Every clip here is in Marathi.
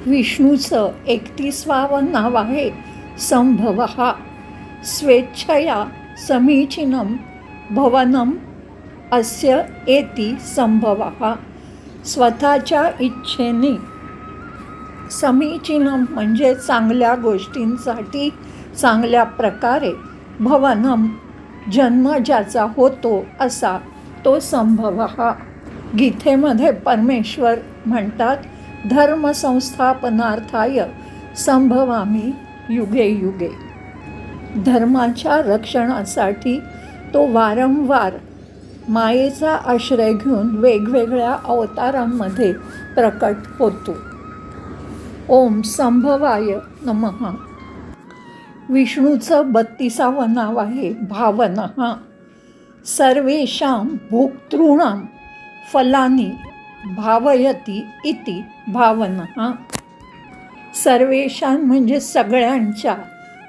विष्णूचं 31वावं नाव आहे संभवः. स्वेच्छया समीचीनं भवनम अस्य एति संभवः. स्वतःच्या इच्छेने समीचीनं म्हणजे चांगल्या गोष्टींसाठी चांगल्या प्रकारे, भवनम जन्म ज्याचा होतो असा तो संभवः. गीतेमध्ये परमेश्वर म्हणतात, धर्मसंस्थापनार्थाय संभवामी युगे युगे. धर्माच्या रक्षणासाठी तो वारंवार मायेचा आश्रय घेऊन वेगवेगळ्या अवतारांमध्ये प्रकट होतो. ओम संभवाय नमः. विष्णूचं 32वं नाव आहे भावनः. सर्वेषां भोक्तॄणां फलानि भावयति इति भावनः. सर्वेषां म्हणजे सगळ्यांच्या,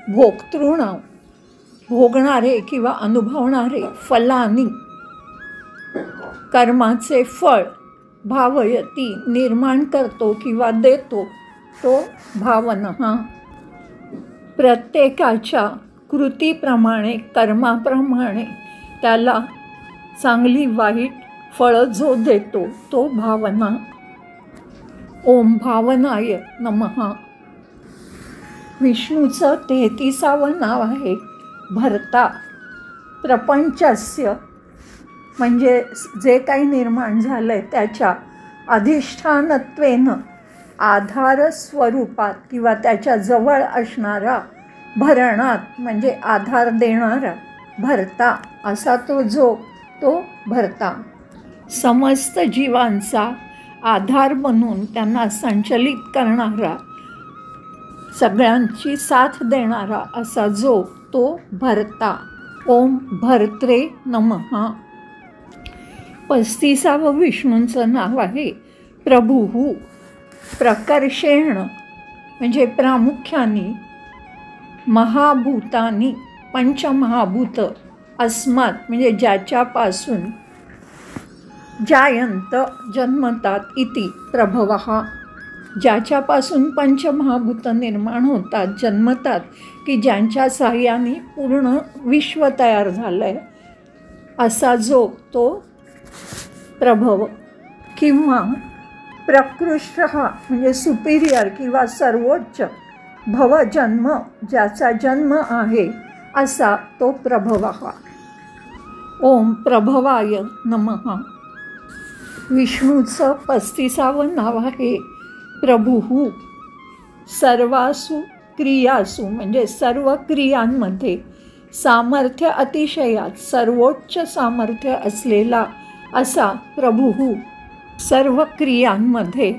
भोक्तॄणां भोगणारे किंवा अनुभवणारे, फलानी कर्माचे फळ, भावयती निर्माण करतो किंवा देतो तो भावनः. प्रत्येकाच्या कृतीप्रमाणे, कर्माप्रमाणे त्याला चांगली वाईट फळं जो देतो तो भावना. ओम भावनाय नमः. विष्णूचं 33वं नाव आहे भर्ता. प्रपंचस्य म्हणजे जे काही निर्माण झालं आहे त्याच्या अधिष्ठानत्वेनं, आधार स्वरूपात किंवा त्याच्या जवळ असणारा, भरणात म्हणजे आधार देणारा, भर्ता असा तो जो तो भर्ता. समस्त जीवांचा आधार बनून त्यांना संचलित करणारा, सगळ्यांची साथ देणारा असा जो तो भर्ता. ओम भर्त्रे नमः. 35वं विष्णूंचं नाव आहे प्रभुः. प्रकर्षेण म्हणजे प्रामुख्याने, महाभूतानी पंचमहाभूत, अस्मात् म्हणजे ज्याच्यापासून, जायंत जन्मतात इति प्रभवः. ज्याच्यापासून पंचमहाभूत निर्माण होतात, जन्मतात, की ज्यांच्या साह्याने पूर्ण विश्व तयार झालं आहे असा जो तो प्रभव. किंवा प्रकृष्टः म्हणजे सुपिरियर किंवा सर्वोच्च, भवजन्म ज्याचा जन्म आहे असा तो प्रभवः. ओम प्रभवाय नमः. विष्णूचं 35वं नाव आहे प्रभुः. सर्वासु क्रियासु म्हणजे सर्व क्रियांमध्ये, सामर्थ्य अतिशयात सर्वोच्च सामर्थ्य असलेला असा प्रभुः. सर्व क्रियांमध्ये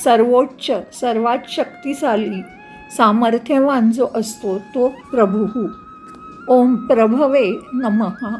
सर्वोच्च, सर्वात शक्तिशाली, सामर्थ्यवान जो असतो तो प्रभुः. ओम प्रभवे नमः.